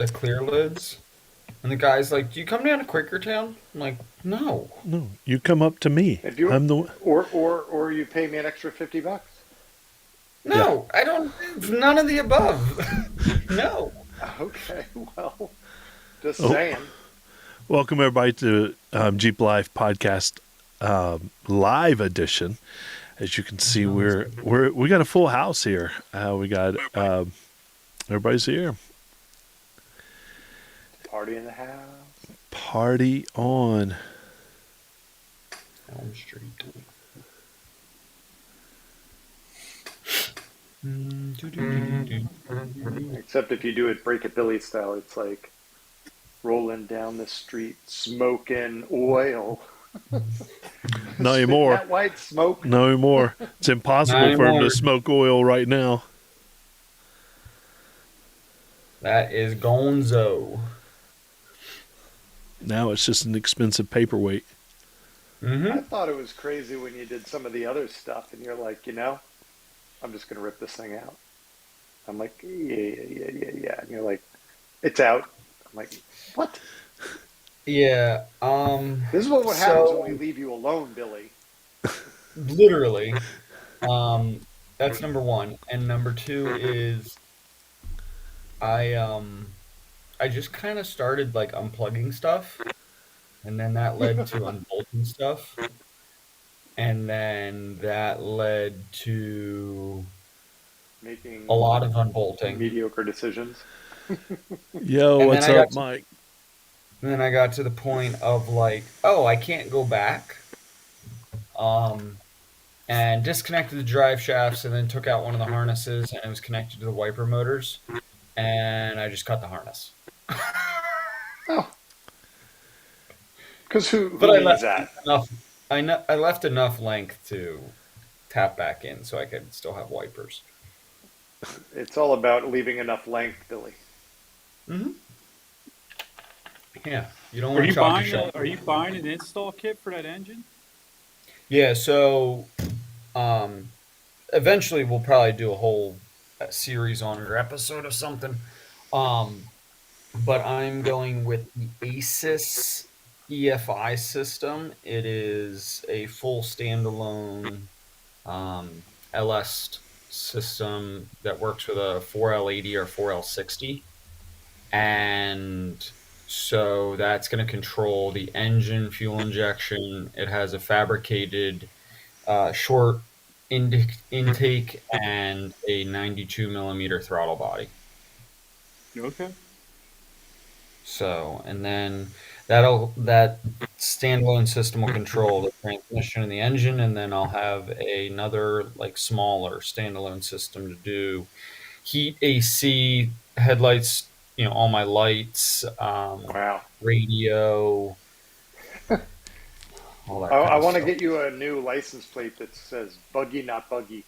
the clear lids, and the guy's like, "Do you come down to Quakertown?" I'm like, "No, No, you come up to me. If you I'm the one. or you pay me an extra $50. Yeah. no, I don't. None of the above. No." Okay, well, just Oh, saying. welcome everybody to Jeep Life Podcast live edition. As you can see, we got a full house here. We got everybody's here. Party in the house. Party on. Elm Street. Except if you do it Break It Billy style, it's like rolling down the street, smoking oil. Not Spitting anymore. that white smoke. Not anymore. It's Not impossible for him to anymore. smoke oil right now. That is Gonzo. Now it's just an expensive paperweight. I Mm-hmm. thought it was crazy when you did some of the other stuff, and you're like, I'm just gonna rip this thing out. I'm like, yeah, and you're like, it's out. I'm like, what? Yeah. This is what happens when we So leave you alone, Billy. literally, um, that's number one, and number two is I um I just kind of started like unplugging stuff, and then that led to unbolting stuff, and then that led to a Making lot of unbolting, mediocre decisions. Yo, and then what's I got up, to Mike? and then I got to the point of like, oh, I can't go back, um, and disconnected the drive shafts, and then took out one of the harnesses, and it was connected to the wiper motors, and I just cut the harness. Oh, because But who I needs left that? enough. I left enough length to tap back in, so I could still have wipers. It's all about leaving enough length, Billy. Hmm. Yeah, you don't Are want to you chalk your buying a, shop. are you buying an install kit for that engine? Yeah, so um, eventually we'll probably do a whole series on it or episode of something. Um, but I'm going with the ASUS EFI system. It is a full standalone LS system that works with a 4L80 or 4L60. And so that's going to control the engine, fuel injection. It has a fabricated short intake and a 92 millimeter throttle body. Okay. So, and then that standalone system will control the transmission and the engine, and then I'll have another like smaller standalone system to do heat, AC, headlights, all my lights, Wow. radio, all I, that kind I of want to stuff. get you a new license plate that says "buggy, not buggy,"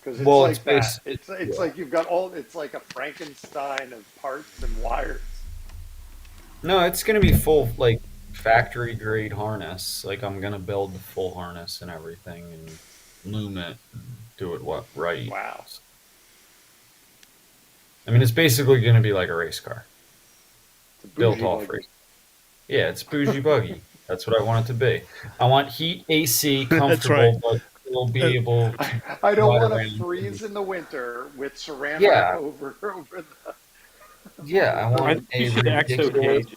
because it's Well, it's like that. based, It's yeah. like you've got all. It's like a Frankenstein of parts and wires. No, it's gonna be full like factory grade harness. Like I'm gonna build the full harness and everything and loom it and do it what right. Wow. I mean, it's basically gonna be like a race car It's a built bougie off buggy. race. Yeah, it's bougie buggy. That's what I want it to be. I want heat, AC, That's right. comfortable, but still Uh, be able to I don't ride want to around. freeze in the winter with saran wrap Yeah, over the. yeah. I I want think you a should exo ridiculous. cage.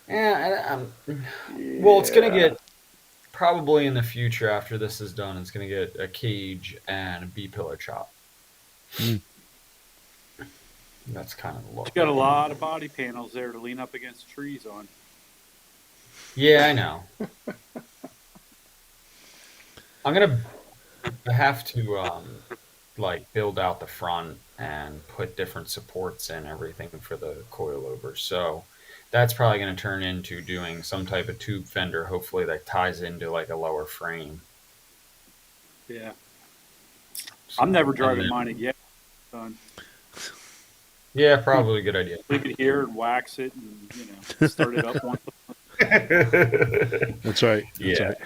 Yeah, well, it's gonna Yeah. get probably in the future after this is done. It's gonna get a cage and a B pillar chop. mm, That's kind of the You look got I a want. lot of body panels there to lean up against trees on. Yeah, I know. I'm gonna have to like build out the front and put different supports and everything for the coilovers. So that's probably going to turn into doing some type of tube fender, hopefully that ties into like a lower frame. Yeah. I'm never So and driving then mine again, son. yeah, probably a good idea. Leave it here and wax it and, start it up once. that's right. That's Yeah, right.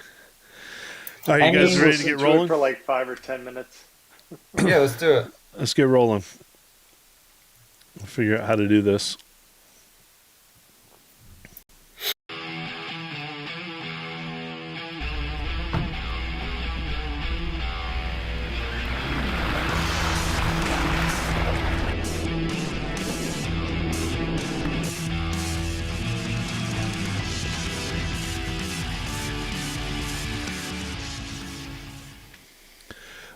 Are you I guys Just mean, ready to listen get to it rolling? for like 5 or 10 minutes. yeah, let's do it. Let's get rolling. figure out how to do this.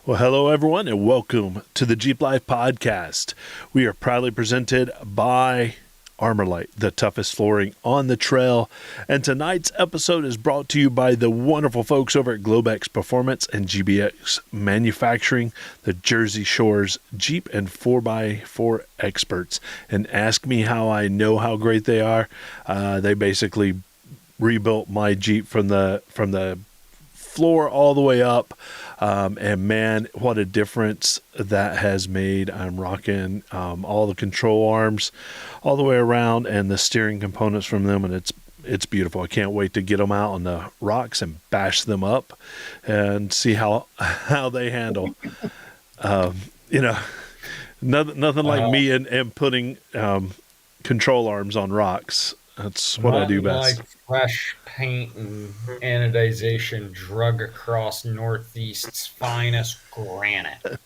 Well, hello, everyone, and welcome to the Jeep Life Podcast. We are proudly presented by Armorlight, the toughest flooring on the trail. And tonight's episode is brought to you by the wonderful folks over at Globex Performance and GBX Manufacturing, the Jersey Shore's Jeep and 4x4 experts. And ask me how I know how great they are. They basically rebuilt my Jeep from the floor all the way up. And man, what a difference that has made. I'm rocking all the control arms all the way around and the steering components from them, and it's beautiful. I can't wait to get them out on the rocks and bash them up and see how they handle. Nothing like me and putting control arms on rocks. That's what I do best. Like fresh paint and anodization drug across Northeast's finest granite.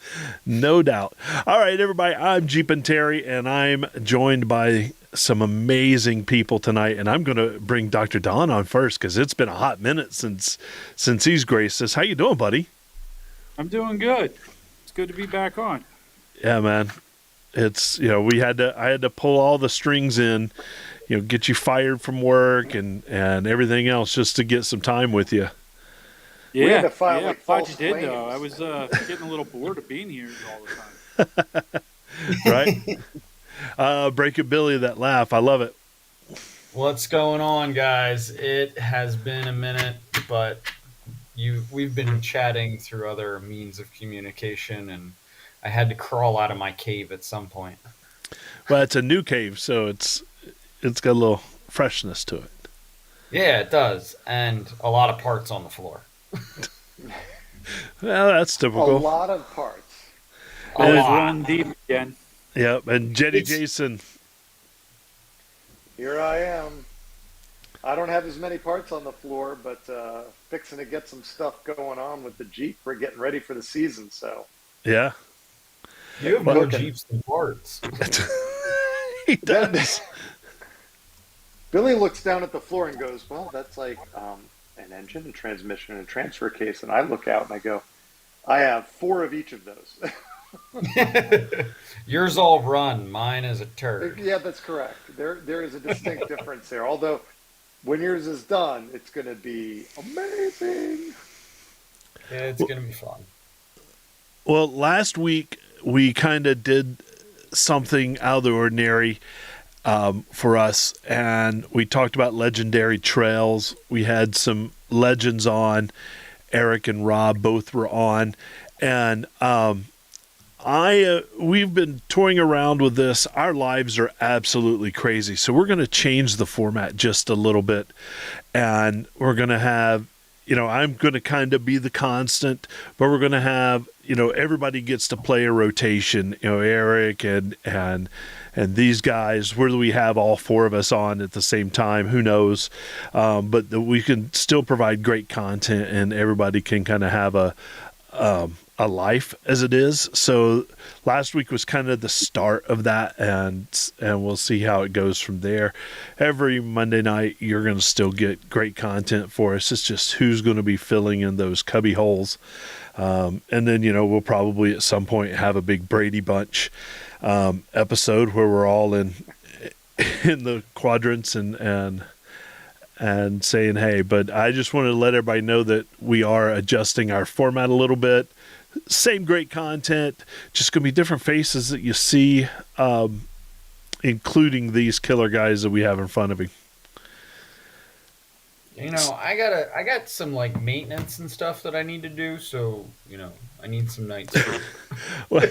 No doubt. All right, everybody. I'm Jeep and Terry, and I'm joined by some amazing people tonight. And I'm going to bring Dr. Don on first because it's been a hot minute since he's graced us. How you doing, buddy? I'm doing good. It's good to be back on. Yeah, man. It's I had to pull all the strings in. Get you fired from work and everything else just to get some time with you. We had to file, I'm like, glad false you did, claims. though. I was getting a little bored of being here all the time. Right? Breakability, that laugh. I love it. What's going on, guys? It has been a minute, but we've been chatting through other means of communication, and I had to crawl out of my cave at some point. Well, it's a new cave, so it's got a little freshness to it. Yeah, it does, and a lot of parts on the floor. Well, that's A typical. lot of parts. A Always lot. rolling deep again. Yep, and Jenny It's- Jason. Here I am. I don't have as many parts on the floor, but fixing to get some stuff going on with the Jeep. We're getting ready for the season, so. Yeah. You have more Okay. Jeeps than parts. He Then- does. Billy looks down at the floor and goes, well, that's like an engine, a transmission, and a transfer case. And I look out and I go, I have 4 of each of those. Yours all run. Mine is a turd. Yeah, that's correct. There is a distinct difference there. Although, when yours is done, it's going to be amazing. It's going to be fun. Well, last week we kind of did something out of the ordinary for us, and we talked about legendary trails. We had some legends on. Eric and Rob both were on, and we've been toying around with this. Our lives are absolutely crazy, so we're going to change the format just a little bit, and we're going to have, I'm going to kind of be the constant, but we're going to have, everybody gets to play a rotation. Eric and these guys. Whether we have all 4 of us on at the same time, who knows? But we can still provide great content, and everybody can kind of have a life as it is. So last week was kind of the start of that, and we'll see how it goes from there. Every Monday night, you're going to still get great content for us. It's just who's going to be filling in those cubby holes. And then, we'll probably at some point have a big Brady Bunch episode where we're all in the quadrants and saying, hey, but I just wanted to let everybody know that we are adjusting our format a little bit. Same great content, just going to be different faces that you see, including these killer guys that we have in front of you. I got some like maintenance and stuff that I need to do, so I need some nights. Well,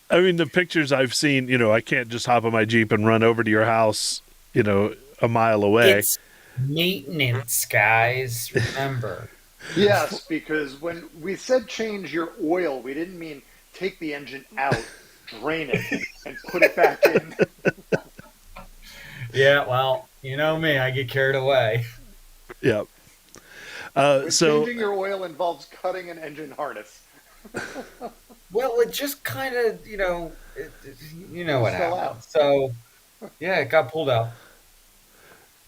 I mean, the pictures I've seen, I can't just hop on my Jeep and run over to your house, a mile away. It's maintenance, guys. Remember. Yes, because when we said change your oil, we didn't mean take the engine out drain it, and put it back in. Yeah, well, you know me, I get carried away. Yeah. When So changing your oil involves cutting an engine harness. Well, it just kind of, you know what Just fell happened. out. So, yeah, it got pulled out.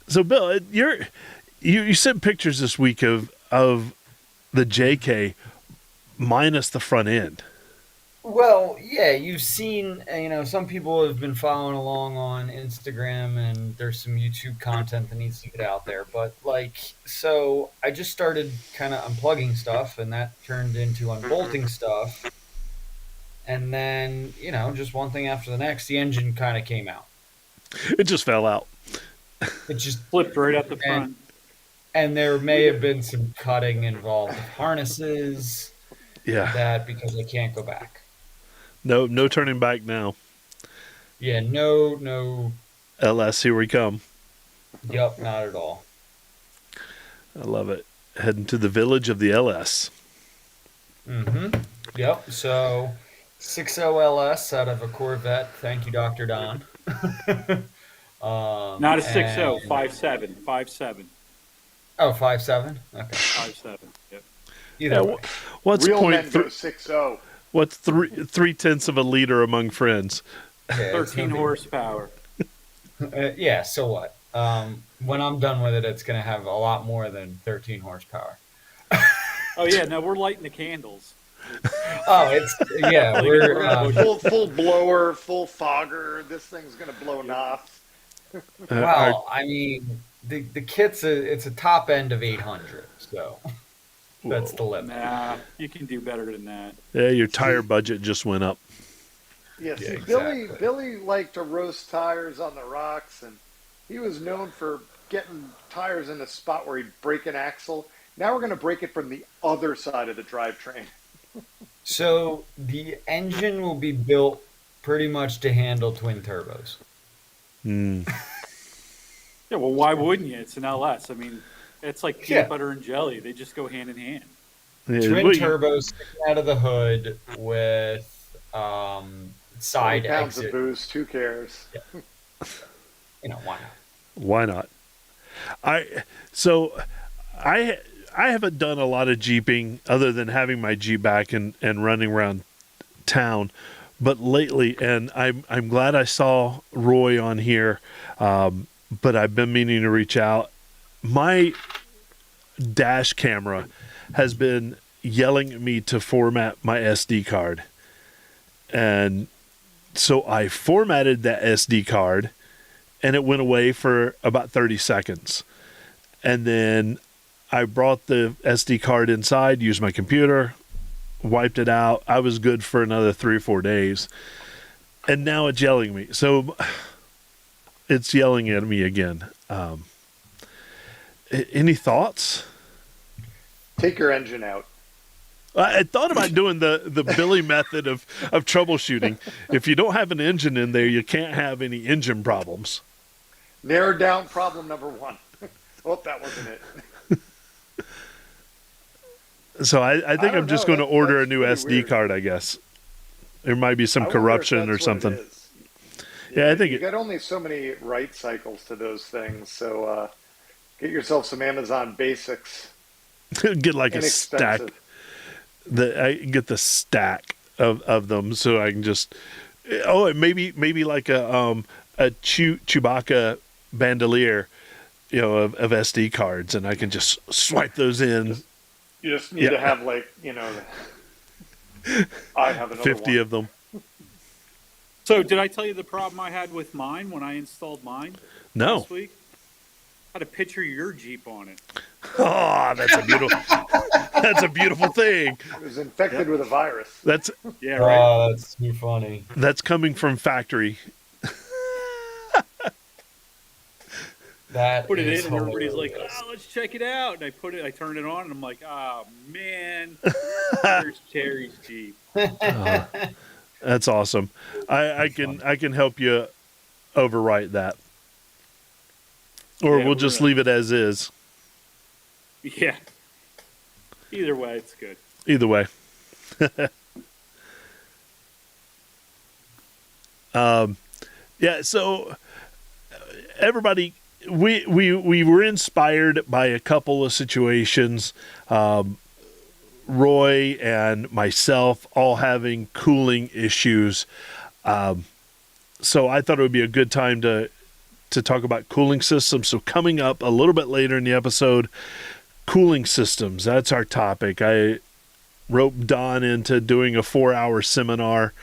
so Bill, you sent pictures this week of the JK minus the front end. Well, yeah, you've seen, some people have been following along on Instagram and there's some YouTube content that needs to get out there. But, so I just started kind of unplugging stuff and that turned into unbolting stuff. And then, just one thing after the next, the engine kind of came out. It just fell out. It just, Flipped right out the and, front. and there may have been some cutting involved with harnesses Yeah. that because I can't go back. No turning back now. Yeah, no, LS, here we come. yep, not at all. I love it. Heading to the village of the LS. Mm-hmm. Yep. So 60 LS out of a Corvette. Thank you, Dr. Don. Not a 6.0, and- 5.7, 5.7, Oh, 5.7? Okay. 5.7. Yep. Either Yeah, way. what's Real point men go three? 6.0. What's 3/10 of a liter among friends? Yeah, it's 13 gonna be- horsepower. yeah, so what? When I'm done with it, it's going to have a lot more than 13 horsepower. Oh, yeah, no, we're lighting the candles. Oh, yeah, we're, Full blower, full fogger. This thing's gonna blow off. well, I mean, the kit's it's a top end of 800, so that's the limit. Nah, you can do better than that. Yeah, your tire budget just went up. Yeah, see, exactly. Billy liked to roast tires on the rocks, and he was known for getting tires in a spot where he'd break an axle. Now we're going to break it from the other side of the drivetrain. So the engine will be built pretty much to handle twin turbos. Hmm. Yeah, well, why wouldn't you? It's an LS. I mean, it's like peanut Yeah. butter and jelly. They just go hand in hand. Yeah, Twin well, turbos sticking out of the hood with side 20 pounds exit. of booze, who cares? Why not? Why not? I haven't done a lot of jeeping other than having my Jeep back and running around town, but lately, and I'm glad I saw Roy on here, but I've been meaning to reach out. My dash camera has been yelling at me to format my SD card, and so I formatted that SD card, and it went away for about 30 seconds, and then I brought the SD card inside, used my computer, wiped it out. I was good for another 3 or 4 days. And now it's yelling at me. So it's yelling at me again. Any thoughts? Take your engine out. I thought about doing the Billy method of troubleshooting. If you don't have an engine in there, you can't have any engine problems. Narrow down problem number one. Oh, that wasn't it. So I I think don't I'm just know. going to order a That's new pretty SD weird. card, I guess. There might be some I wonder if corruption or that's what it something. is. Yeah, I think you it, got only so many write cycles to those things, so get yourself some Amazon Basics. get like a stack. Inexpensive. I get the stack of them, so I can just maybe like a Chewbacca bandolier, of SD cards, and I can just swipe those in. You just need to have I have another 50 one. of them. So, did I tell you the problem I had with mine when I installed mine No. last week? I had a picture of your Jeep on it. Oh, that's a beautiful thing. It was infected with a virus. That's Yeah, right. Oh, that's too funny. coming from factory. That Put it is in, and everybody's like, hilarious. "Oh, let's check it out." And I turned it on, and I'm like, "Oh man, there's Terry's Jeep." That's awesome. I can help you overwrite that, or Yeah, we'll just we're, leave it as is. Yeah. Either way, it's good. Either way. Yeah, so everybody, we were inspired by a couple of situations. Roy and myself all having cooling issues. So I thought it would be a good time to talk about cooling systems. So coming up a little bit later in the episode, cooling systems. That's our topic. I roped Don into doing a 4-hour seminar,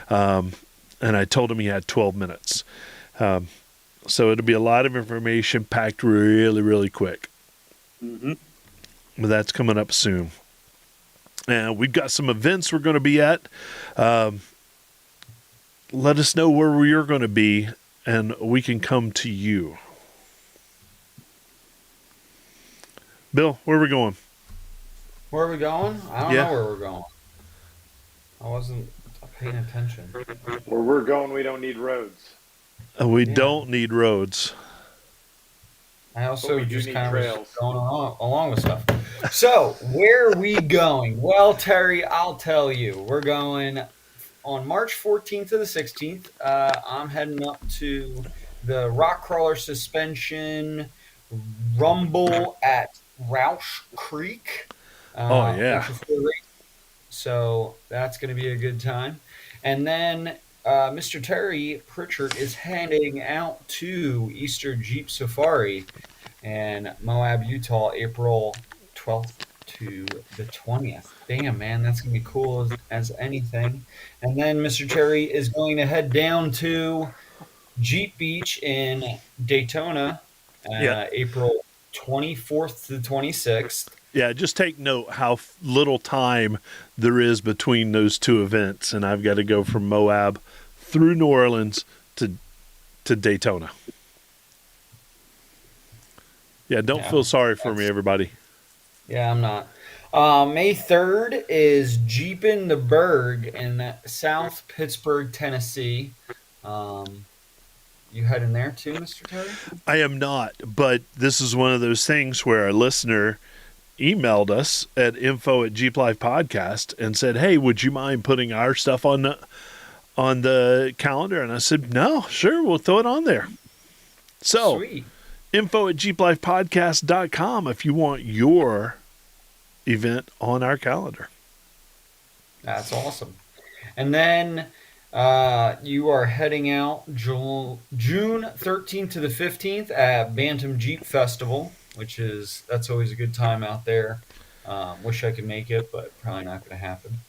and I told him he had 12 minutes. So it'll be a lot of information packed really, really quick. Mm-hmm. But that's coming up soon. And we've got some events we're going to be at. Let us know where we're going to be, and we can come to you. Bill, where are we going? Where are we going? I don't Yeah. know where we're going. I wasn't paying attention. Where we're going, we don't need roads. We Yeah. don't need roads. I But also we do just need kind of trails. was going along with stuff. So, where are we going? Well, Terry, I'll tell you. We're going on March 14th to the 16th. I'm heading up to the Rock Crawler Suspension Rumble at Roush Creek. Oh, yeah. which is the race. So, that's going to be a good time. And then Mr. Terry Pritchard is heading out to Easter Jeep Safari in Moab, Utah, April 12th to the 20th. Damn, man, that's going to be cool as anything. And then Mr. Terry is going to head down to Jeep Beach in Daytona, Yeah. April 24th to the 26th. Yeah, just take note how little time there is between those two events, and I've got to go from Moab through New Orleans to Daytona. Yeah, don't Yeah, feel sorry for me, that's- everybody. Yeah, I'm not. May 3rd is Jeepin' the Berg in South Pittsburgh, Tennessee. You heading there too, Mr. Terry? I am not, but this is one of those things where a listener emailed us at info@JeepLifePodcast and said, "Hey, would you mind putting our stuff on the calendar?" And I said, "No, sure, we'll throw it on there." So Sweet. info@JeepLifePodcast.com if you want your event on our calendar. That's awesome. And then you are heading out June 13th to the 15th at Bantam Jeep Festival, that's always a good time out there. Wish I could make it, but probably not going to happen.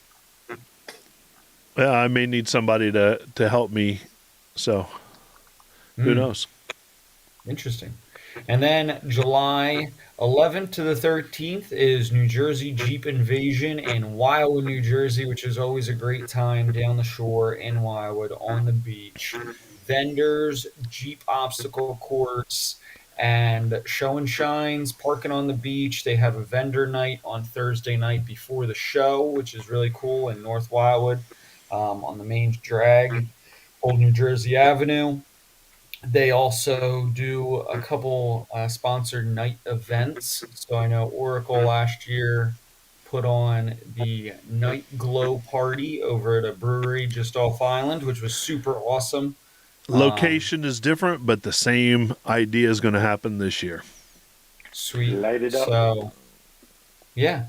Yeah, I may need somebody to help me, so who Mm. knows? Interesting. And then July 11th to the 13th is New Jersey Jeep Invasion in Wildwood, New Jersey, which is always a great time down the shore in Wildwood on the beach. Vendors, Jeep obstacle course, and show and shines, parking on the beach. They have a vendor night on Thursday night before the show, which is really cool in North Wildwood on the main drag, Old New Jersey Avenue. They also do a couple sponsored night events. So I know Oracle last year put on the Night Glow Party over at a brewery just off island, which was super awesome. Location is different, but the same idea is going to happen this year. Sweet. Light it up. So, yeah.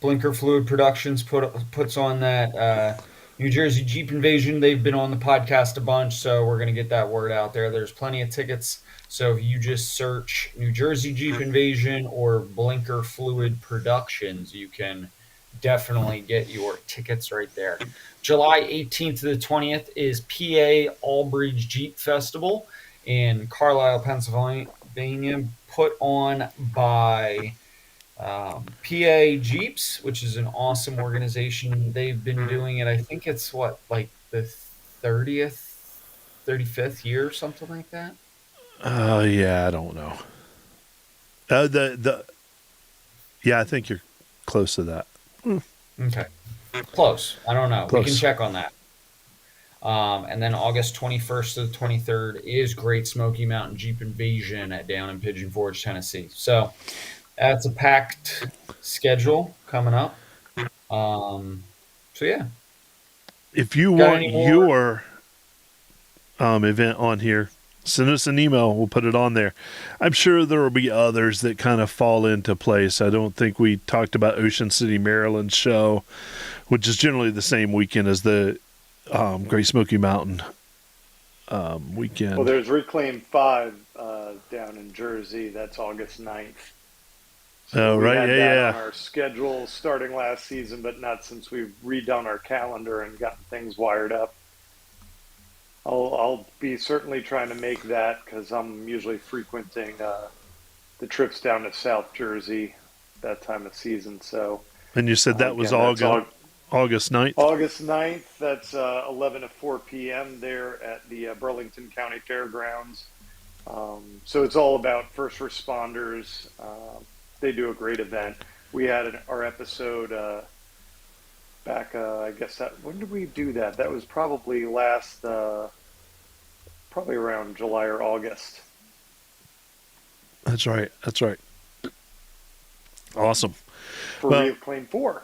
Blinker Fluid Productions puts on that New Jersey Jeep Invasion. They've been on the podcast a bunch, so we're going to get that word out there. There's plenty of tickets. So if you just search New Jersey Jeep Invasion or Blinker Fluid Productions, you can definitely get your tickets right there. July 18th to the 20th is PA Allbridge Jeep Festival in Carlisle, Pennsylvania, put on by PA Jeeps, which is an awesome organization. They've been doing it, I think it's like the 35th year or something like that. Yeah, I don't know. Yeah, I think you're close to that. Okay. Close. I don't know. We can Close. check on that. And then August 21st to the 23rd is Great Smoky Mountain Jeep Invasion down in Pigeon Forge, Tennessee. So that's a packed schedule coming up. So yeah. If you Got want any more? your event on here, send us an email. We'll put it on there. I'm sure there will be others that kind of fall into place. I don't think we talked about Ocean City, Maryland show, which is generally the same weekend as the Great Smoky Mountain weekend. Well, there's Reclaim 5 down in Jersey. That's August 9th. So Oh, we right. had Yeah, that yeah. on our schedule starting last season, but not since we've redone our calendar and gotten things wired up. I'll be certainly trying to make that because I'm usually frequenting the trips down to South Jersey that time of season. So And you said that was again, that's August 9th? August 9th. That's 11 to 4 p.m. there at the Burlington County Fairgrounds. So it's all about first responders. They do a great event. We had our episode back, I guess when did we do that? That was probably probably around July or August. That's right. That's right. Awesome. For Well- Reclaim 4.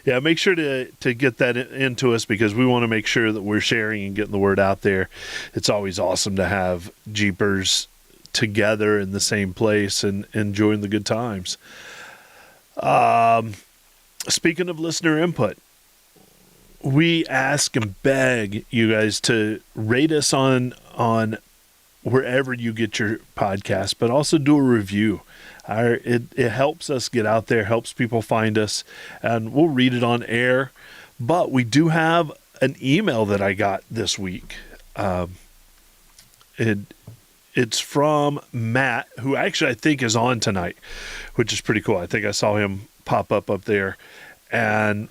Yeah, make sure to get that into us because we want to make sure that we're sharing and getting the word out there. It's always awesome to have Jeepers together in the same place and enjoying the good times. Speaking of listener input, we ask and beg you guys to rate us on wherever you get your podcast, but also do a review. It helps us get out there, helps people find us, and we'll read it on air. But we do have an email that I got this week. It's from Matt, who actually I think is on tonight, which is pretty cool. I think I saw him pop up there, and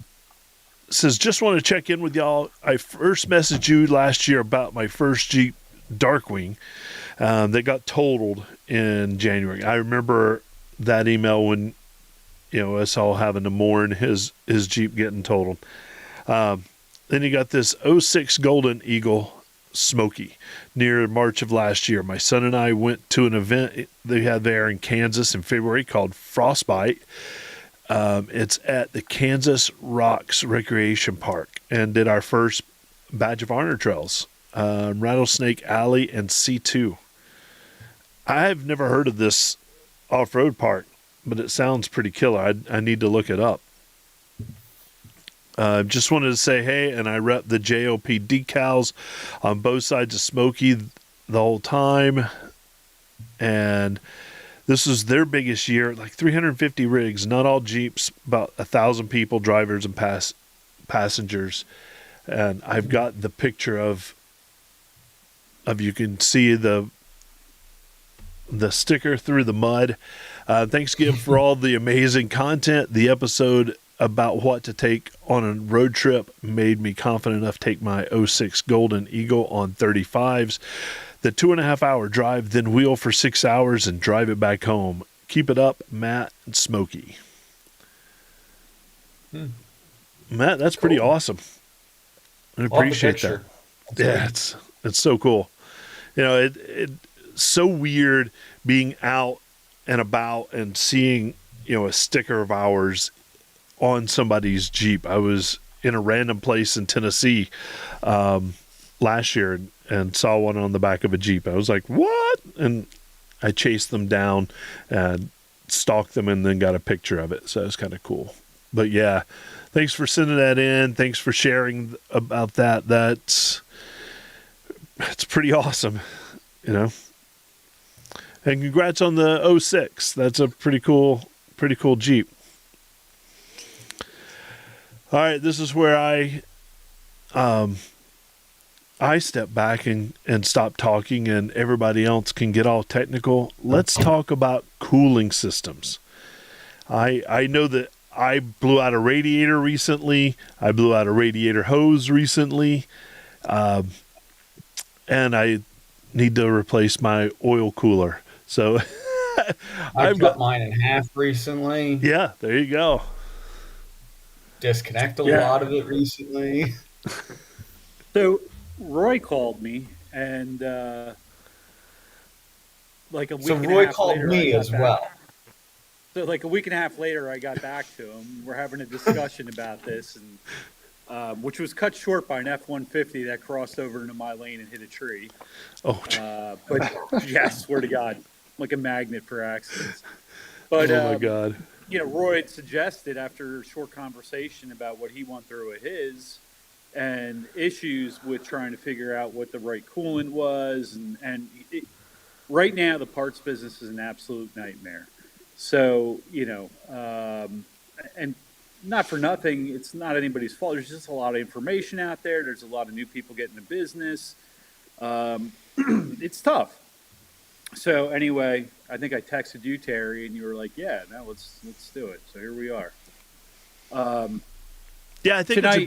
says, just want to check in with y'all. I first messaged you last year about my first Jeep Darkwing that got totaled in January. I remember that email when, us all having to mourn his Jeep getting totaled. Then you got this 06 Golden Eagle Smoky near March of last year. My son and I went to an event they had there in Kansas in February called Frostbite. It's at the Kansas Rocks Recreation Park and did our first Badge of Honor trails, Rattlesnake Alley and C2. I've never heard of this off-road park, but it sounds pretty killer. I need to look it up. Just wanted to say hey, and I rep the JOP decals on both sides of Smoky the whole time. And this is their biggest year, like 350 rigs, not all Jeeps, about 1,000 people, drivers and passengers. And I've got the picture of you can see the sticker through the mud. Thanks again for all the amazing content. The episode about what to take on a road trip made me confident enough to take my 06 Golden Eagle on 35s. The 2.5 hour drive, then wheel for 6 hours and drive it back home. Keep it up, Matt and Smokey. Matt, that's pretty awesome. I appreciate that. Yeah, it's so cool. It's so weird being out and about and seeing, a sticker of ours on somebody's Jeep. I was in a random place in Tennessee last year and saw one on the back of a Jeep. I was like, what? And I chased them down and stalked them and then got a picture of it. So it was kind of cool. But yeah, thanks for sending that in. Thanks for sharing about that. It's pretty awesome, And congrats on the 06. That's a pretty cool Jeep. All right, this is where I step back and stop talking and everybody else can get all technical. Let's talk about cooling systems. I know that I blew out a radiator recently. I blew out a radiator hose recently. And I need to replace my oil cooler. So I've got mine in half recently. Yeah, there you go. Disconnect a lot of it recently. So Roy called me, and like a week. So and Roy a half called later, me as well. So like a week and a half later, I got back to him. We're having a discussion about this, and which was cut short by an F-150 that crossed over into my lane and hit a tree. Oh, But yeah, I swear to God, I'm like a magnet for accidents. But oh my God. Roy had suggested after a short conversation about what he went through at his and issues with trying to figure out what the right coolant was, and right now the parts business is an absolute nightmare. So and not for nothing, it's not anybody's fault. There's just a lot of information out there. There's a lot of new people getting into business. It's tough. So anyway, I think I texted you, Terry, and you were like, "Yeah, no, let's do it." So here we are. Yeah, I think Tonight, it's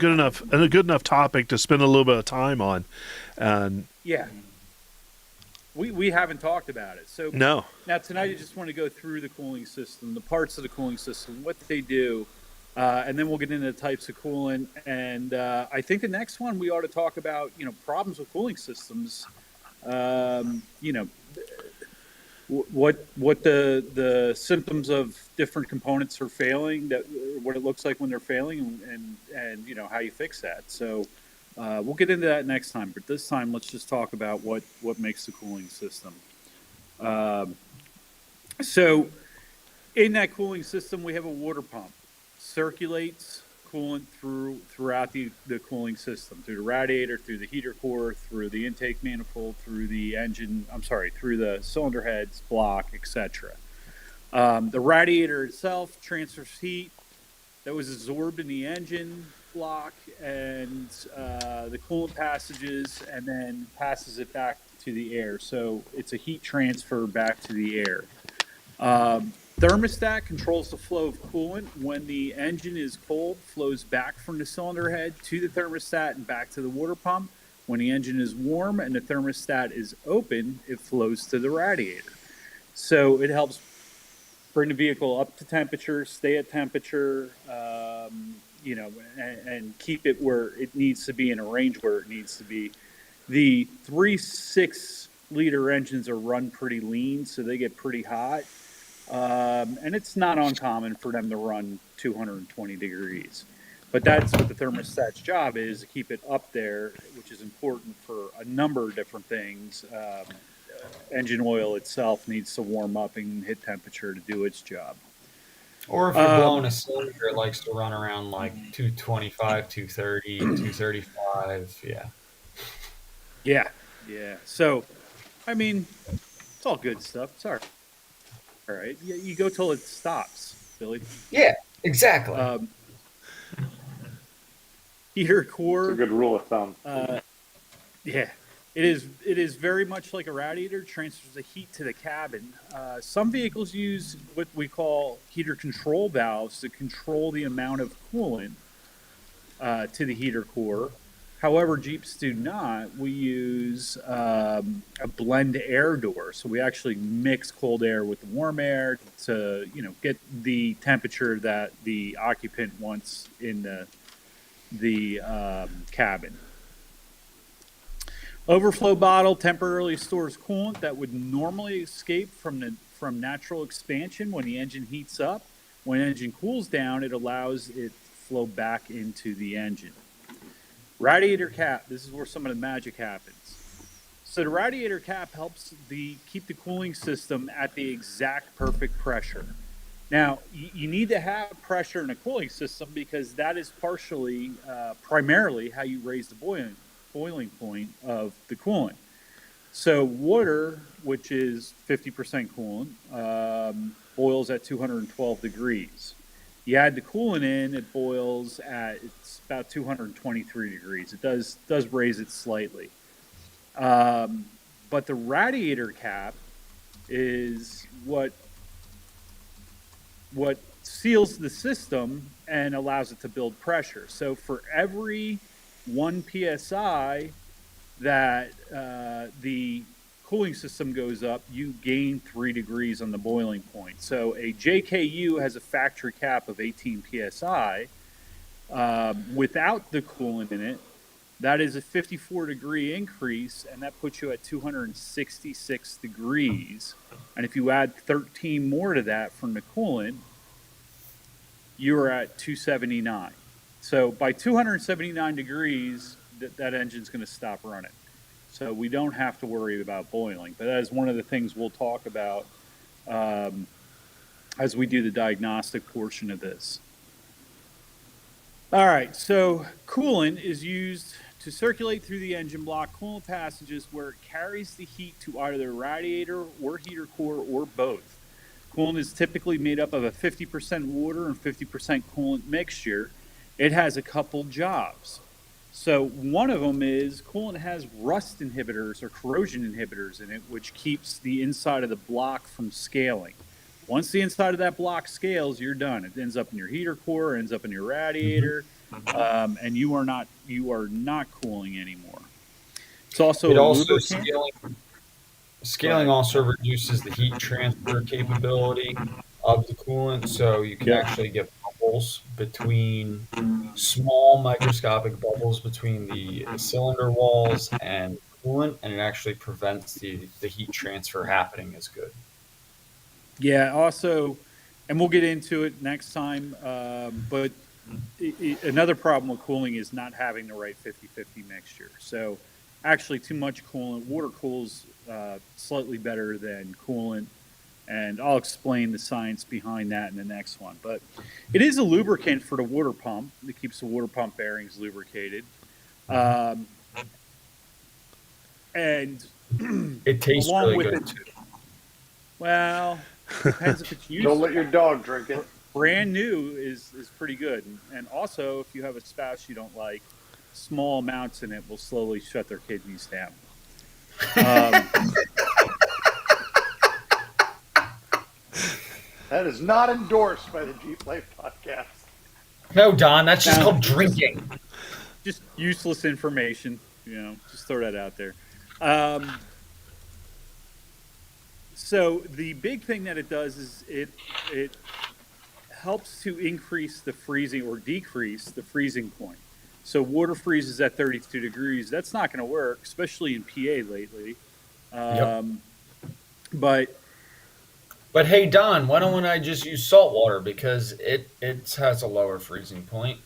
a good enough topic to spend a little bit of time on. And yeah, we haven't talked about it. So no, now tonight, I just want to go through the cooling system, the parts of the cooling system, what they do, and then we'll get into the types of coolant. And I think the next one we ought to talk about, problems with cooling systems. What the symptoms of different components are failing, that what it looks like when they're failing, and how you fix that. So we'll get into that next time. But this time, let's just talk about what makes the cooling system. So in that cooling system, we have a water pump, circulates coolant throughout the cooling system, through the radiator, through the heater core, through the intake manifold, through the through the cylinder heads, block, etc. The radiator itself transfers heat that was absorbed in the engine block and the coolant passages, and then passes it back to the air. So it's a heat transfer back to the air. Thermostat controls the flow of coolant. When the engine is cold, flows back from the cylinder head to the thermostat and back to the water pump. When the engine is warm and the thermostat is open, it flows to the radiator. So it helps bring the vehicle up to temperature, stay at temperature, and keep it where it needs to be, in a range where it needs to be. The 3.6-liter engines are run pretty lean, so they get pretty hot. And it's not uncommon for them to run 220 degrees. But that's what the thermostat's job is, to keep it up there, which is important for a number of different things. Engine oil itself needs to warm up and hit temperature to do its job. Or if you're blowing a cylinder, it likes to run around like 225, 230, 235. Yeah. Yeah. So, I mean, it's all good stuff. It's all right. You go till it stops, Billy. Yeah, exactly. Heater core. It's a good rule of thumb. Yeah, it is very much like a radiator. Transfers the heat to the cabin. Some vehicles use what we call heater control valves to control the amount of coolant to the heater core. However, Jeeps do not. We use a blend air door, so we actually mix cold air with the warm air to get the temperature that the occupant wants in the cabin. Overflow bottle temporarily stores coolant that would normally escape from natural expansion when the engine heats up. When the engine cools down, it allows it to flow back into the engine. Radiator cap. This is where some of the magic happens. So the radiator cap helps keep the cooling system at the exact perfect pressure. Now, you need to have pressure in a cooling system because that is primarily how you raise the boiling point of the coolant. So water, which is 50% coolant, boils at 212 degrees. You add the coolant in, it boils it's about 223 degrees. It does raise it slightly. But the radiator cap is what seals the system and allows it to build pressure. So for every 1 psi that the cooling system goes up, you gain 3 degrees on the boiling point. So a JKU has a factory cap of 18 psi. Without the coolant in it, that is a 54-degree increase, and that puts you at 266 degrees. And if you add 13 more to that from the coolant, you're at 279. So by 279 degrees, that engine's going to stop running. So we don't have to worry about boiling. But that is one of the things we'll talk about as we do the diagnostic portion of this. All right, so coolant is used to circulate through the engine block coolant passages where it carries the heat to either the radiator or heater core or both. Coolant is typically made up of a 50% water and 50% coolant mixture. It has a couple jobs. So one of them is coolant has rust inhibitors or corrosion inhibitors in it, which keeps the inside of the block from scaling. Once the inside of that block scales, you're done. It ends up in your heater core, ends up in your radiator, and you are not cooling anymore. It's also It a also lubricant. scaling also reduces the heat transfer capability of the coolant, so you can Yep. actually get bubbles between small microscopic bubbles between the cylinder walls and coolant, and it actually prevents the heat transfer happening as good. Yeah, also, and we'll get into it next time, but another problem with cooling is not having the right 50-50 mixture. So actually too much coolant, water cools slightly better than coolant, and I'll explain the science behind that in the next one. But it is a lubricant for the water pump. It keeps the water pump bearings lubricated. And It tastes along really with good it, too. well, depends if it's used. Don't let your dog drink it. Brand new is pretty good. And also, if you have a spouse you don't like, small amounts in it will slowly shut their kidneys down. That is not endorsed by the Jeep Life podcast. No, Don, that's just No. called drinking. Just useless information, just throw that out there. So the big thing that it does is it helps to increase the freezing or decrease the freezing point. So water freezes at 32 degrees. That's not going to work, especially in PA lately. Yep. But hey, Don, why don't I just use salt water because it has a lower freezing point?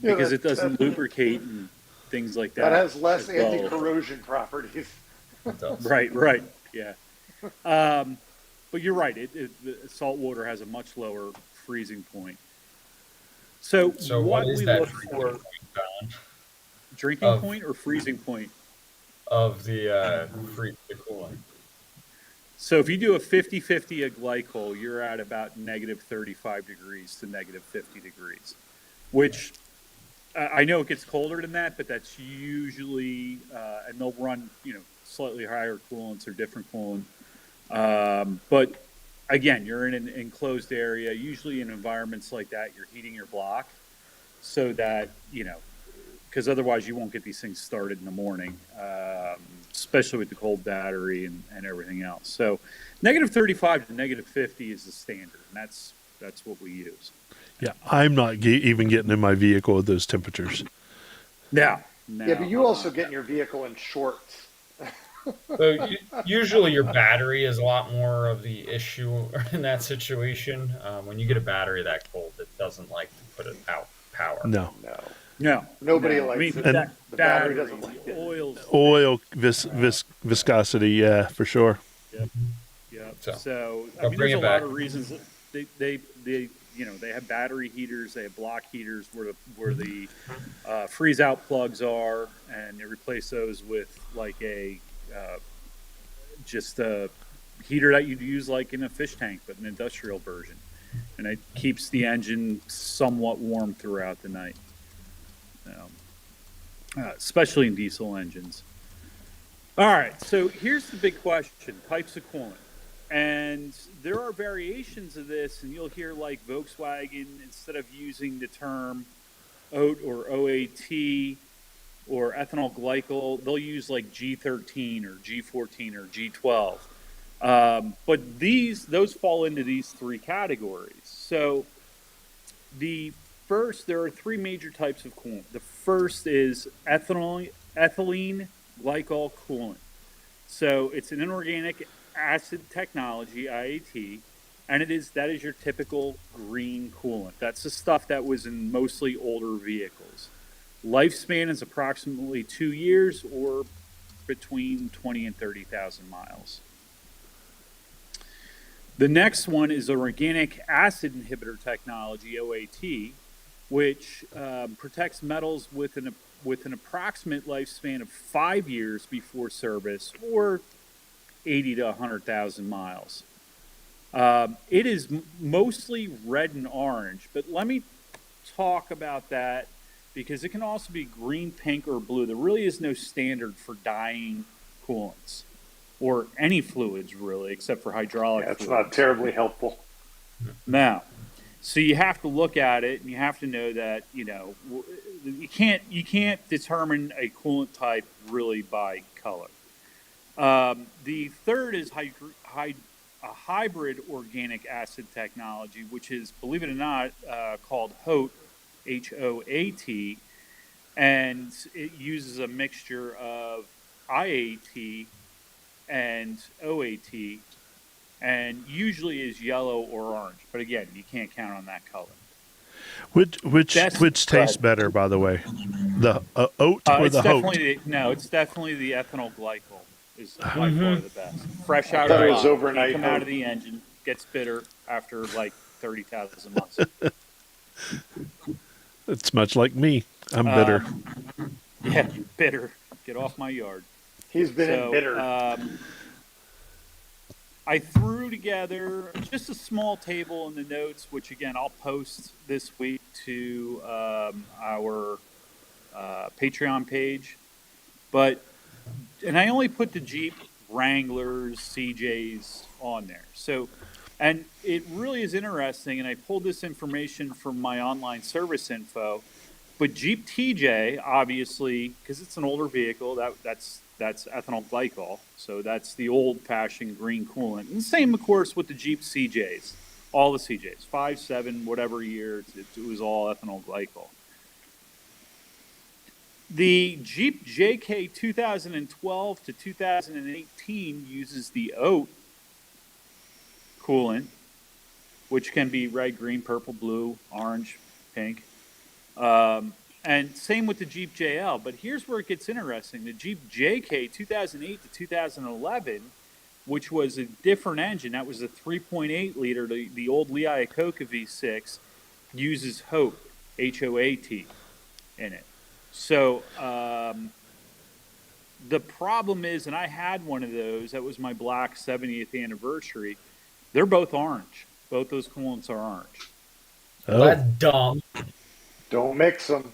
because it doesn't lubricate and things like that. That has less as well. anti-corrosion properties. It does. Right, yeah. But you're right. The salt water has a much lower freezing point. So what is we that look freezing for point, Don, drinking point or freezing point? of the coolant? So if you do a 50-50 a glycol, you're at about negative 35 degrees to negative 50 degrees, which I know it gets colder than that, but that's usually, and they'll run, slightly higher coolants or different coolant. But again, you're in an enclosed area. Usually in environments like that, you're heating your block so that, because otherwise you won't get these things started in the morning, especially with the cold battery and everything else. So negative 35 to negative 50 is the standard, and that's what we use. Yeah, I'm not even getting in my vehicle at those temperatures. No. Yeah, but you also get in your vehicle in shorts. So usually your battery is a lot more of the issue in that situation. When you get a battery that cold, it doesn't like to put it out power. No. No. Nobody No. likes I mean, it. that The battery battery, doesn't like the it. oils. Oil viscosity, yeah, for sure. Yep. So I mean, bring there's it a lot back. of reasons they they have battery heaters, they have block heaters where the freeze out plugs are, and they replace those with like a just a heater that you'd use like in a fish tank, but an industrial version, and it keeps the engine somewhat warm throughout the night, especially in diesel engines. All right, so here's the big question: types of coolant. And there are variations of this, and you'll hear like Volkswagen, instead of using the term OAT or OAT or ethanol glycol, they'll use like G13 or G14 or G12. But those fall into these three categories. So there are three major types of coolant. The first is ethylene glycol coolant. So it's an inorganic acid technology, IAT, and that is your typical green coolant. That's the stuff that was in mostly older vehicles. Lifespan is approximately 2 years, or between 20 and 30,000 miles. The next one is organic acid inhibitor technology, OAT, which protects metals with an approximate lifespan of 5 years before service, or 80 to 100,000 miles. It is mostly red and orange, but let me talk about that because it can also be green, pink, or blue. There really is no standard for dyeing coolants or any fluids, really, except for hydraulic Yeah, it's fluids. not terribly helpful. Now, so you have to look at it, and you have to know that you can't determine a coolant type really by color. The third is a hybrid organic acid technology, which is, believe it or not, called HOAT, HOAT, and it uses a mixture of IAT and OAT, and usually is yellow or orange. But again, you can't count on that color. Which tastes better, by the way, the oat or the HOAT? It's definitely the ethanol glycol is by far the best. Fresh out thought of it the was bottle, overnight can't come out HOAT. of the engine, gets bitter after like 30,000 months. It's much like me. I'm bitter. Yeah, bitter. Get off my yard. He's been embittered. I threw together just a small table in the notes, which again I'll post this week to our Patreon page. And I only put the Jeep Wranglers, CJs on there. So, and it really is interesting. And I pulled this information from my online service info. But Jeep TJ, obviously, because it's an older vehicle, that's ethanol glycol. So that's the old-fashioned green coolant. And same, of course, with the Jeep CJs. All the CJs, 5, 7, whatever year, it was all ethanol glycol. The Jeep JK 2012 to 2018 uses the OAT coolant, which can be red, green, purple, blue, orange, pink. And same with the Jeep JL. But here's where it gets interesting. The Jeep JK 2008 to 2011, which was a different engine, that was a 3.8 liter, the old Lee Iacocca V6, uses HOAT, HOAT, in it. So the problem is, and I had one of those, that was my black 70th anniversary, they're both orange. Both those coolants are orange. Oh. That's dumb. Don't mix them.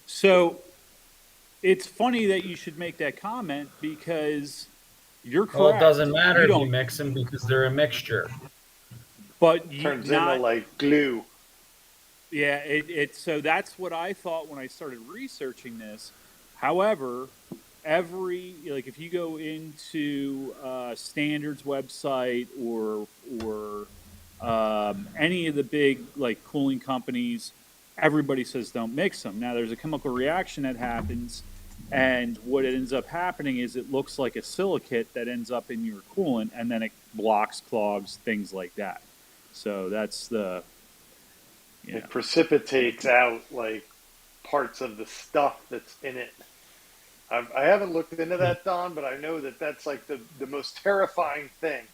So it's funny that you should make that comment because you're correct. Well, it doesn't matter if you mix them because they're a mixture. But turns into like glue. Yeah, so that's what I thought when I started researching this. However, if you go into Standards website or any of the big like cooling companies, everybody says don't mix them. Now there's a chemical reaction that happens, and what it ends up happening is it looks like a silicate that ends up in your coolant, and then it blocks, clogs, things like that. So that's the... It precipitates out like parts of the stuff that's in it. I haven't looked into that, Don, but I know that that's like the most terrifying thing.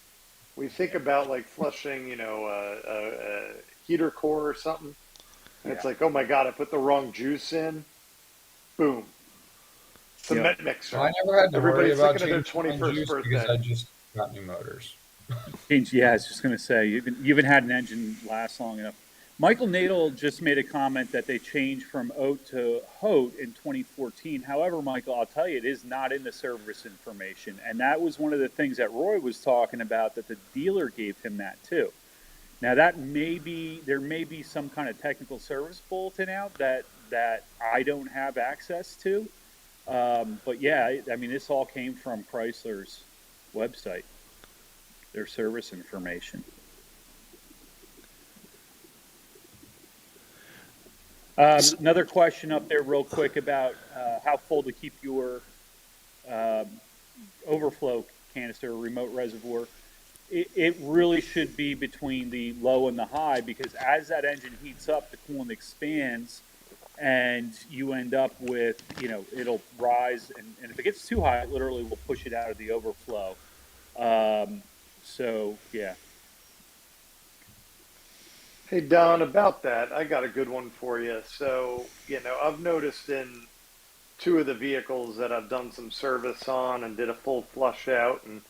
We think about like flushing, a heater core or something. And it's like, oh my God, I put the wrong juice in. Boom. Cement mixer. I never had to worry about their 21st birthday. Because I just got new motors. Yeah, I was just going to say, you haven't had an engine last long enough. Michael Nadel just made a comment that they changed from OAT to HOAT in 2014. However, Michael, I'll tell you, it is not in the service information. And that was one of the things that Roy was talking about, that the dealer gave him that too. Now, there may be some kind of technical service bulletin out that I don't have access to. But yeah, I mean, this all came from Chrysler's website, their service information. Another question up there real quick about how full to keep your overflow canister or remote reservoir. it really should be between the low and the high, because as that engine heats up, the coolant expands, and you end up with, it'll rise, and if it gets too high, it literally will push it out of the overflow. So yeah. Hey Don, about that, I got a good one for you. So, I've noticed in two of the vehicles that I've done some service on and did a full flush out and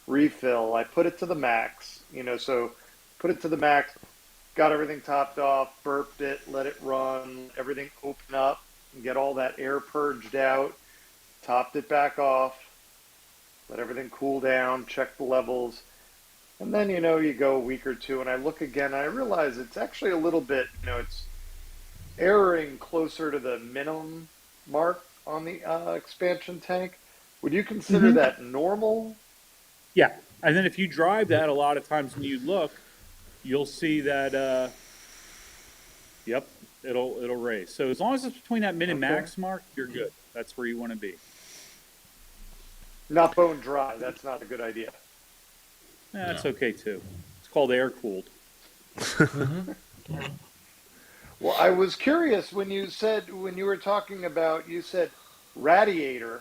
refill, I put it to the max, so put it to the max, got everything topped off, burped it, let it run, everything open up, and get all that air purged out, topped it back off, let everything cool down, check the levels. And then, you go a week or two and I look again, and I realize it's actually a little bit, it's erring closer to the minimum mark on the expansion tank. Would you consider that normal? Yeah. And then if you drive that, a lot of times when you look, you'll see that, yep, it'll raise. So as long as it's between that min and max mark, you're good. That's where you want to be. Not bone dry. That's not a good idea. That's okay too. It's called air cooled. Well, I was curious when you were talking about, you said radiator,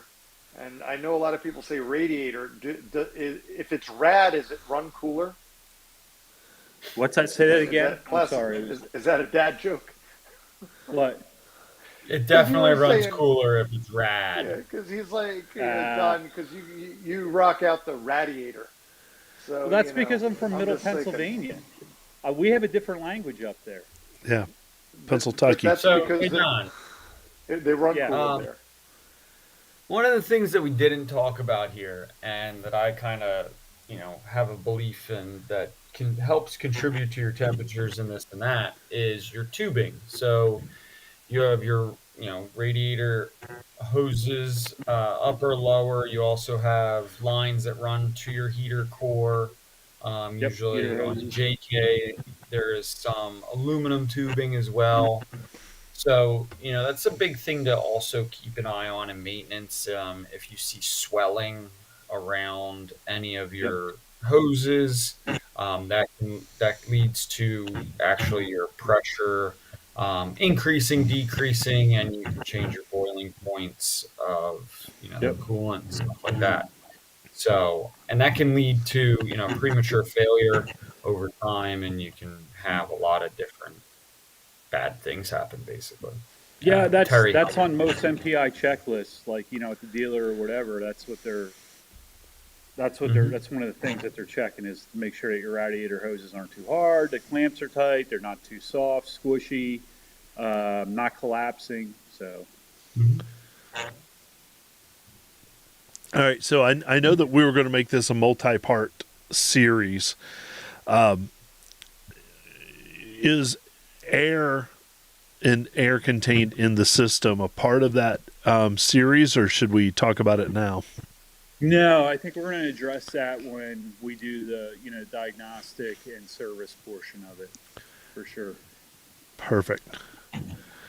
and I know a lot of people say radiator. If it's rad, is it run cooler? What's that? Say that again. I'm sorry. Is that a dad joke? What? It definitely runs saying, cooler if it's rad. Yeah, because he's like, Don, because you rock out the radiator. So well, that's because I'm from Middle Pennsylvania. We have a different language up there. Yeah, Pennsylvania. That's So, because Don, they run cooler there. one of the things that we didn't talk about here, and that I kind of, have a belief in that helps contribute to your temperatures and this and that, is your tubing. So you have your, radiator hoses, upper, lower. You also have lines that run to your heater core. Usually on the JK, there is some aluminum tubing as well. So, that's a big thing to also keep an eye on in maintenance. If you see swelling around any of your hoses, that leads to actually your pressure increasing, decreasing, and you can change your boiling points of the coolant and stuff like that. So, and that can lead to premature failure over time, and you can have a lot of different bad things happen, basically. Yeah, that's Terry, on most MPI checklists, like at the dealer or whatever. That's one of the things that they're checking, is to make sure that your radiator hoses aren't too hard, the clamps are tight, they're not too soft, squishy, not collapsing. So. All right, so I know that we were going to make this a multi-part series. Is air and air contained in the system a part of that series, or should we talk about it now? No, I think we're going to address that when we do the diagnostic and service portion of it, for sure. Perfect.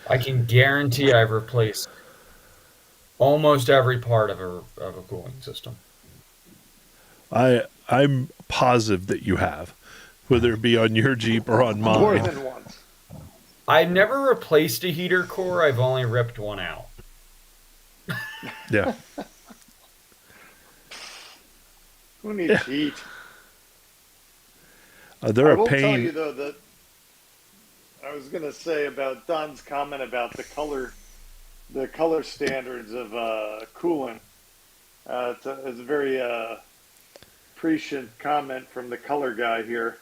I can guarantee I've replaced almost every part of a cooling system. I'm positive that you have, whether it be on your Jeep or on mine. More than once. I've never replaced a heater core. I've only ripped one out. Yeah. Who needs heat? They're I a will pain. tell you though that I was going to say about Don's comment about the color standards of coolant. It's a very prescient comment from the color guy here.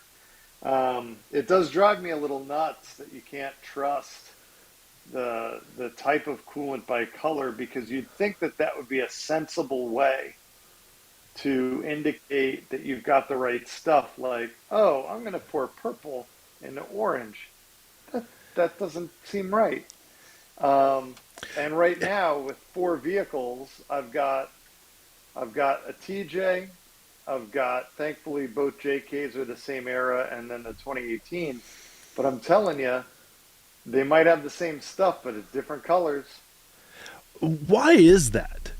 It does drive me a little nuts that you can't trust the type of coolant by color, because you'd think that would be a sensible way to indicate that you've got the right stuff. Like, oh, I'm going to pour purple into orange. That doesn't seem right. And right now with 4 vehicles, I've got a TJ. I've got, thankfully, both JKs are the same era, and then the 2018. But I'm telling you, they might have the same stuff, but it's different colors. Why is that?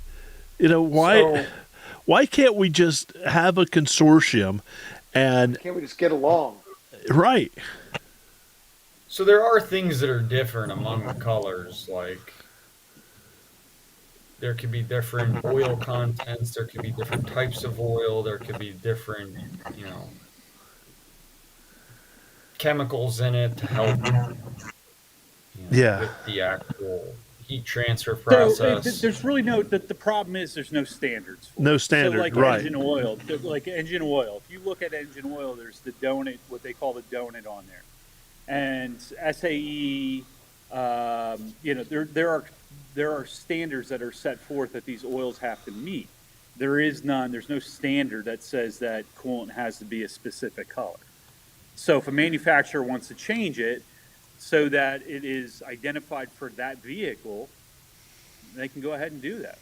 Why can't we just have a consortium And Can't we just get along? right, So there are things that are different among the colors, like there could be different oil contents, there could be different types of oil, there could be different, you know, chemicals in it to help, you know, yeah, with the actual heat transfer So process. there's really no. The problem is there's no standards for no it. So standard, right? like engine oil. If you look at engine oil, there's the donut, what they call the donut on there, and SAE. There are standards that are set forth that these oils have to meet. There is none. There's no standard that says that coolant has to be a specific color. So if a manufacturer wants to change it so that it is identified for that vehicle, they can go ahead and do that.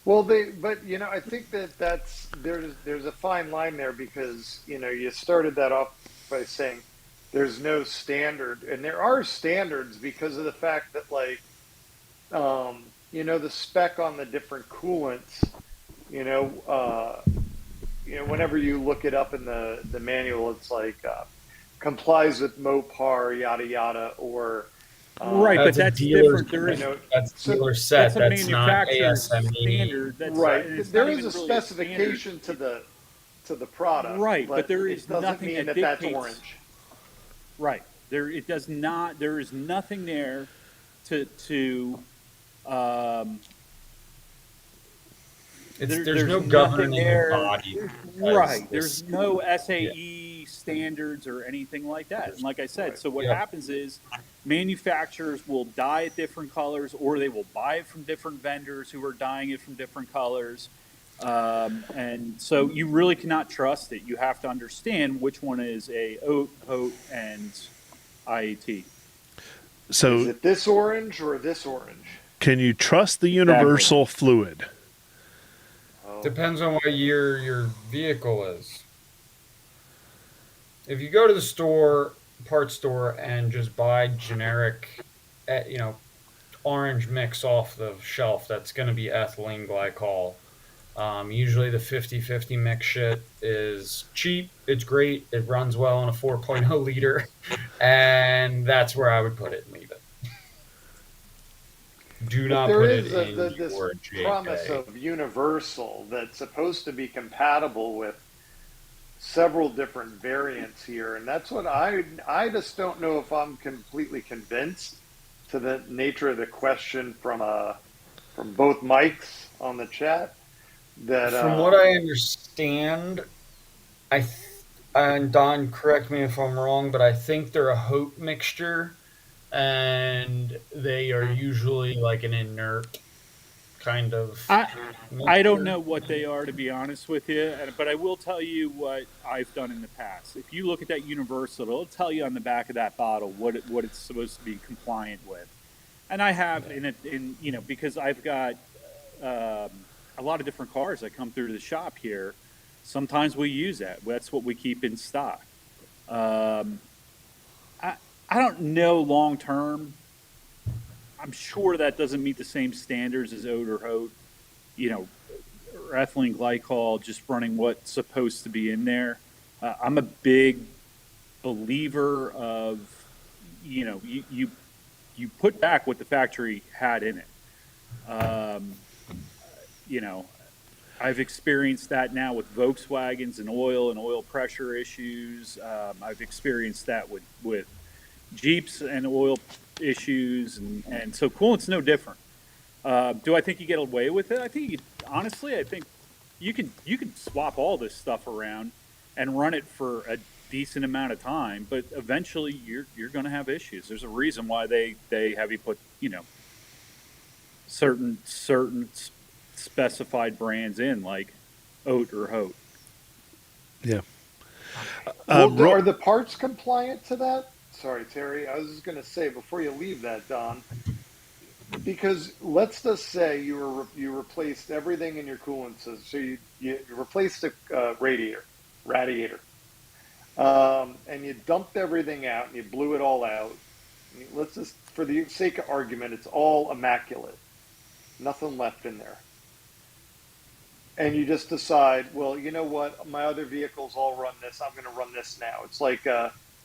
Well, but I think there's a fine line there because you started that off by saying there's no standard, and there are standards because of the fact that the spec on the different coolants, whenever you look it up in the manual, it's like complies with MOPAR, yada yada, or Right, but That's a that's dealer, different. There is that's so dealer that's set, a that's not manufacturer's ASME. standard. That's right. and it's There not is even a really a specification standard. to the product, Right, but but there it is doesn't nothing mean that that's dictates. orange. Right, there it does not. There is nothing there to um, There's no there's nothing governing there. body that says Right. this. There's no Yeah, SAE standards or anything like that. And like I said, Right. so what yeah. happens is manufacturers will dye it different colors or they will buy it from different vendors who are dyeing it from different colors. And so you really cannot trust it. You have to understand which one is a oat, HOT, and IAT. Is So, it this orange or this orange? can you trust the Exactly. universal fluid? Oh, Depends on what year your vehicle is. If you go to the store, parts store, and just buy generic, orange mix off the shelf, that's going to be ethylene glycol. Usually the 50-50 mix shit is cheap, it's great, it runs well on a 4.0 liter, and that's where I would put it and leave it. Do but not there put it is in this your promise JK. of universal that's supposed to be compatible with several different variants here, and that's what I just don't know if I'm completely convinced to the nature of the question from both mics on the chat that From what I understand, I th- and Don, correct me if I'm wrong, but I think they're a HOT mixture, and they are usually like an inert kind of I I don't mixture. know what they are, to be honest with you, but I will tell you what I've done in the past. If you look at that Universal, it'll tell you on the back of that bottle what it's supposed to be compliant with. And I have because I've got um, a lot of different cars that come through the shop here. Sometimes we use that. That's what we keep in stock. Um, I I don't know long term. I'm sure that doesn't meet the same standards as oat or HOT, you know, or ethylene glycol, just running what's supposed to be in there. I'm a big believer of, you put back what the factory had in it. Um, you know, I've experienced that now with Volkswagens and oil pressure issues. I've experienced that with Jeeps and oil issues, and so coolant's no different. Do I think you get away with it? Honestly, I think you could swap all this stuff around and run it for a decent amount of time, but eventually you're going to have issues. There's a reason why they have you put certain specified brands in like oat or HOT. Yeah. well, Ro- are the parts compliant to that? Sorry, Terry. I was just going to say before you leave that, Don, because let's just say you replaced everything in your coolant system. So you replaced the radiator, and you dumped everything out and you blew it all out. Let's just, for the sake of argument, it's all immaculate, nothing left in there. and you just decide, well, you know what, my other vehicles all run this. I'm going to run this now. It's like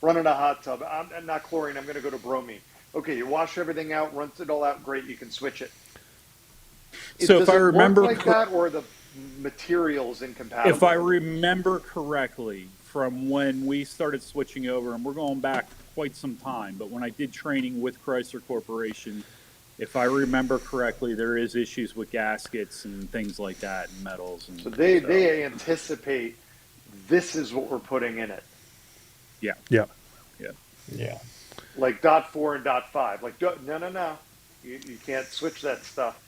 running a hot tub. I'm not chlorine. I'm going to go to bromine. Okay, you wash everything out, rinse it all out. Great, you can switch it. So Does if I it work remember like that, or the materials incompatible? if I remember correctly from when we started switching over, and we're going back quite some time, but when I did training with Chrysler Corporation, if I remember correctly, there is issues with gaskets and things like that and metals. And So they anticipate this is what we're putting in it, yeah, Yeah. yeah. Yeah. like dot 4 and dot 5. Like no, you can't switch that stuff.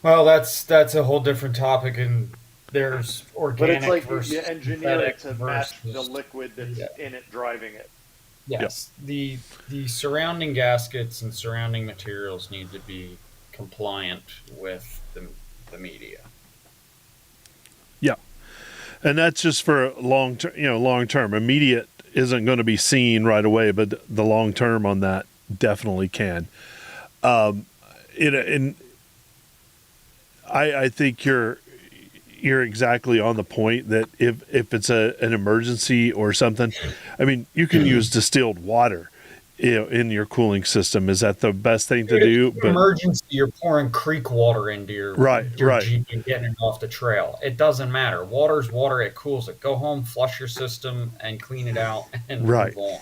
Well, that's a whole different topic, and there's But organic it's like versus you engineer it synthetic to match the versus liquid that's yeah. in it driving it. Yes, the surrounding gaskets and surrounding materials need to be compliant with the media. Yeah. And that's just for long term, long term. Immediate isn't going to be seen right away, but the long term on that definitely can. And I think you're exactly on the point that if it's an emergency or something, I mean, you can use distilled water, in your cooling system. Is that the best thing to do? If it's an emergency, you're pouring creek water into your Right. Jeep and getting it off the trail. It doesn't matter. Water's water. It cools it. Go home, flush your system, and clean it out, and Right. move on.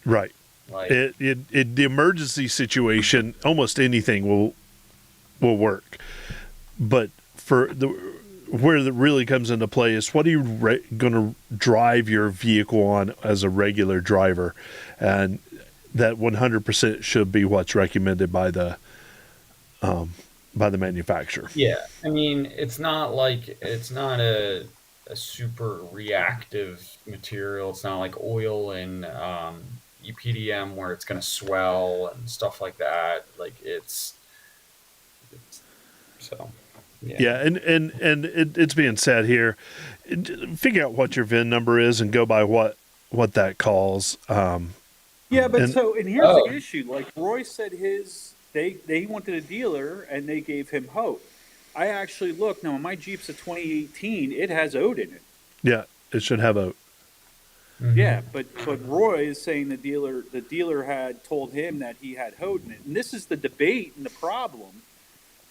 Right. Like, The emergency situation, almost anything will work. But for where it really comes into play is what are you going to drive your vehicle on as a regular driver, and that 100% should be what's recommended by the manufacturer. yeah, I mean, it's not a super reactive material. It's not like oil and EPDM where it's going to swell and stuff like that. Like it's so. Yeah, and it's being said here, figure out what your VIN number is and go by what that calls. Yeah, but And- here's the issue. Like Roy said, they wanted a dealer and they gave him Hope. I actually looked. Now, my Jeep's a 2018. It has OAT in it. Yeah, it should have a. Mhm. Yeah, but Roy is saying the dealer had told him that he had HOD in it, and this is the debate and the problem.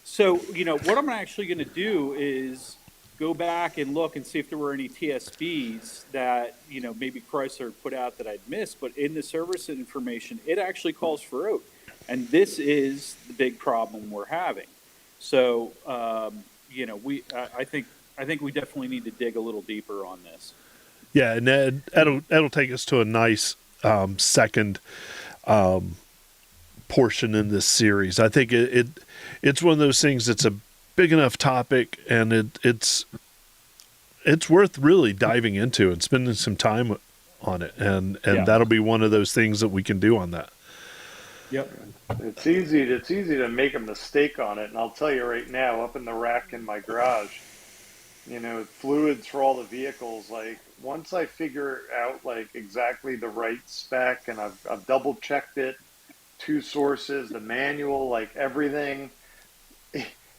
So what I'm actually going to do is go back and look and see if there were any TSBs that maybe Chrysler put out that I'd missed. But in the service information, it actually calls for OAT, and this is the big problem we're having. So I think we definitely need to dig a little deeper on this. Yeah, and that'll take us to a nice second portion in this series. I think it's one of those things that's a big enough topic, and it's worth really diving into and spending some time on it, and that'll be one of those things that we can do on that. Yep. It's easy to make a mistake on it, and I'll tell you right now, up in the rack in my garage, fluids for all the vehicles. Like once I figure out like exactly the right spec, and I've double checked it, 2 sources, the manual, like everything,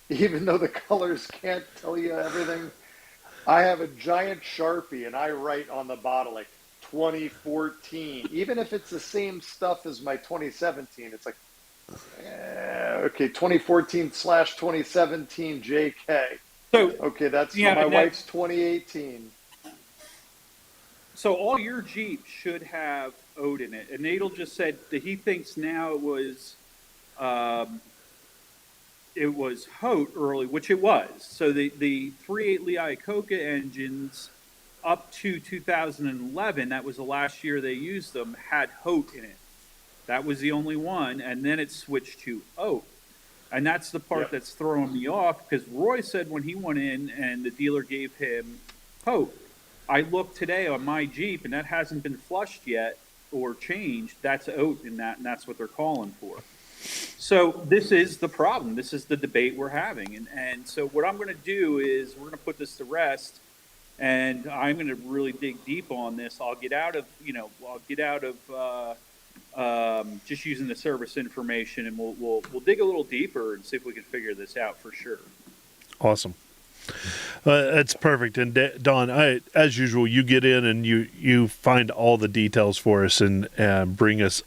even though the colors can't tell you everything, I have a giant Sharpie and I write on the bottle like 2014, even if it's the same stuff as my 2017. It's like, okay, 2014/2017 JK. So Okay, that's Yeah, my and that- wife's 2018. So all your Jeeps should have OAT in it, and Adel just said that he thinks now it was HOT early, which it was. So the 3.8 Lee Iacocca engines up to 2011, that was the last year they used them, had HOT in it. That was the only one, and then it switched to OAT. And that's the part that's throwing me off, because Roy said when he went in and the dealer gave him HOT, I looked today on my Jeep, and that hasn't been flushed yet or changed. That's OAT in that, and that's what they're calling for. So this is the problem. This is the debate we're having. And so what I'm going to do is we're going to put this to rest, and I'm going to really dig deep on this. I'll get out of just using the service information, and we'll dig a little deeper and see if we can figure this out for sure. Awesome. That's perfect. And Don, as usual, you get in and you find all the details for us and bring us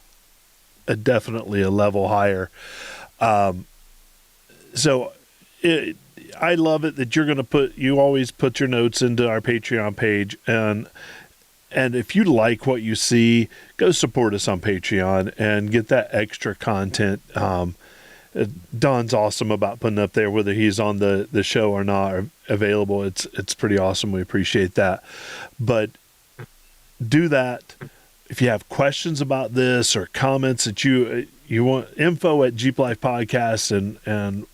definitely a level higher. So I love it that you always put your notes into our Patreon page, and if you like what you see, go support us on Patreon and get that extra content. Don's awesome about putting up there, whether he's on the show or not, or available. It's pretty awesome. We appreciate that. But do that. If you have questions about this or comments that you want, info at Jeep Life Podcast, and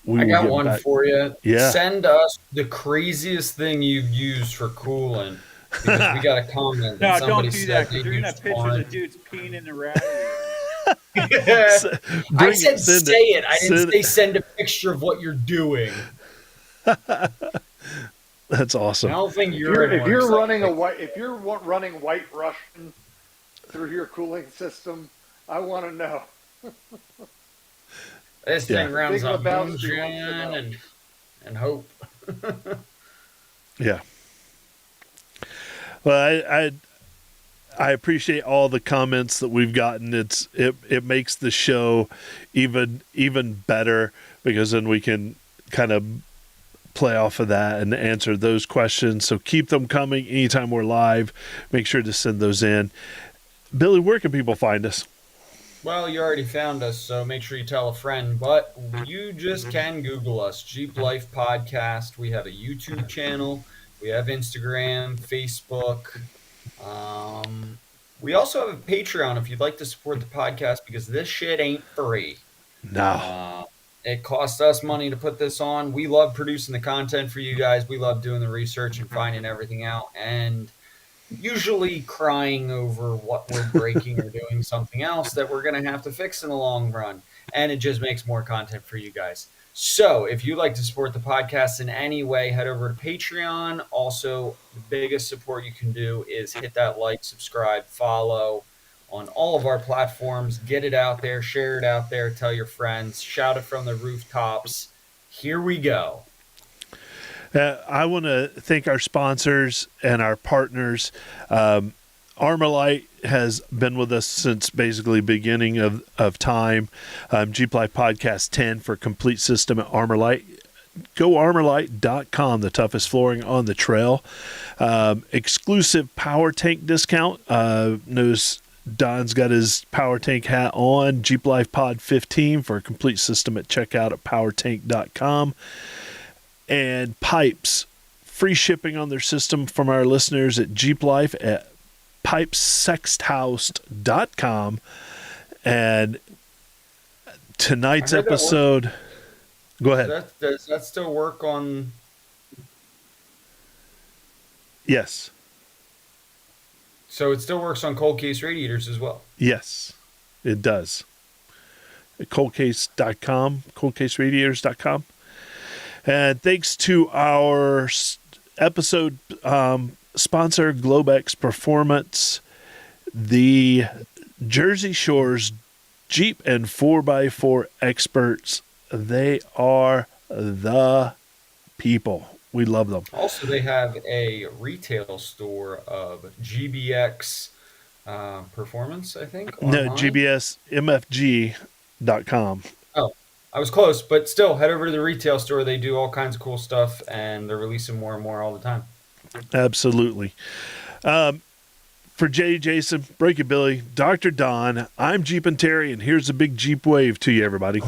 we I will got get one back. for you. Yeah. Send us the craziest thing you've used for coolant, because we got a comment that No, somebody don't do said that, they because you're gonna have used pictures one. of dudes peeing in the radiator. I said say it. I didn't say send a picture of what you're doing. That's awesome. I don't think If you're you're running White Russian through your cooling system, I want to know. This thing runs Big on Lebowski wants to know. moonshine and hope. Yeah. Well, I appreciate all the comments that we've gotten. It makes the show even better, because then we can kind of play off of that and answer those questions. So keep them coming anytime we're live. Make sure to send those in. Billy, where can people find us? Well, you already found us, so make sure you tell a friend. But you just can Google us, Jeep Life Podcast. We have a YouTube channel. We have Instagram, Facebook. We also have a Patreon if you'd like to support the podcast, because this shit ain't free. No. It costs us money to put this on. We love producing the content for you guys. We love doing the research and finding everything out, and usually crying over what we're breaking or doing something else that we're going to have to fix in the long run. And it just makes more content for you guys. So if you'd like to support the podcast in any way, head over to Patreon. Also, the biggest support you can do is hit that like, subscribe, follow on all of our platforms. Get it out there, share it out there, tell your friends, shout it from the rooftops. Here we go. I want to thank our sponsors and our partners. Armalite has been with us since basically beginning of time. Jeep Life Podcast 10 for complete system at Armalite. Go armalite.com, the toughest flooring on the trail. Exclusive power tank discount. Knows Don's got his power tank hat on. Jeep Life Pod 15 for a complete system at checkout at powertank.com. And pipes, free shipping on their system from our listeners at Jeep Life at pipesexthouse.com. And tonight's episode, go ahead. Does that still work on? Yes. So it still works on cold case radiators as well. Yes, it does. At coldcase.com, coldcaseradiators.com. And thanks to our episode sponsor, Globex Performance, the Jersey Shore's Jeep and 4x4 experts. They are the people. We love them. Also, they have a retail store of GBX Performance, I think. No, online. gbsmfg.com. Oh, I was close, but still, head over to the retail store. They do all kinds of cool stuff, and they're releasing more and more all the time. Absolutely. For Jay Jason, Break It Billy, Dr. Don, I'm Jeep and Terry, and here's a big Jeep wave to you, everybody.